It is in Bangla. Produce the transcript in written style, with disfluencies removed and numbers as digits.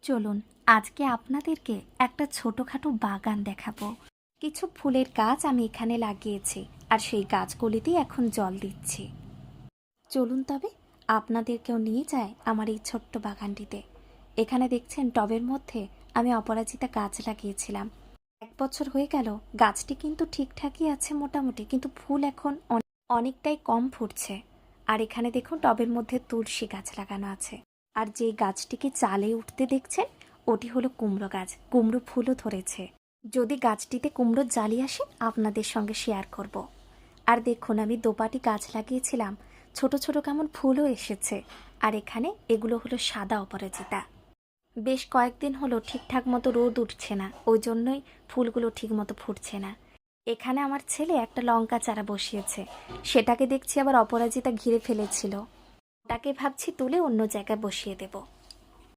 চলুন আজকে আপনাদেরকে একটা ছোটখাটো বাগান দেখাবো। কিছু ফুলের গাছ আমি এখানে লাগিয়েছি, আর সেই গাছগুলিতেই এখন জল দিচ্ছি। চলুন তবে আপনাদেরকেও নিয়ে যায় আমার এই ছোট্ট বাগানটিতে। এখানে দেখছেন টবের মধ্যে আমি অপরাজিতা গাছ লাগিয়েছিলাম। 1 বছর হয়ে গেল, গাছটি কিন্তু ঠিকঠাকই আছে মোটামুটি, কিন্তু ফুল এখন অনেকটাই কম ফুটছে। আর এখানে দেখুন টবের মধ্যে তুলসী গাছ লাগানো আছে। আর যে গাছটিকে চালে উঠতে দেখছেন, ওটি হলো কুমড়ো গাছ। কুমড়ো ফুলও ধরেছে। যদি গাছটিতে কুমড়োর জালি আসে আপনাদের সঙ্গে শেয়ার করব। আর দেখুন আমি দোপাটি গাছ লাগিয়েছিলাম, ছোট ছোট কেমন ফুলও এসেছে। আর এখানে এগুলো হলো সাদা অপরাজিতা। বেশ কয়েকদিন হলো ঠিকঠাক মতো রোদ উঠছে না, ওই জন্যই ফুলগুলো ঠিক মতো ফুটছে না। এখানে আমার ছেলে একটা লঙ্কা চারা বসিয়েছে, সেটাকে দেখছি আবার অপরাজিতা ঘিরে ফেলেছিল। ওটাকে ভাবছি তুলে অন্য জায়গায় বসিয়ে দেব।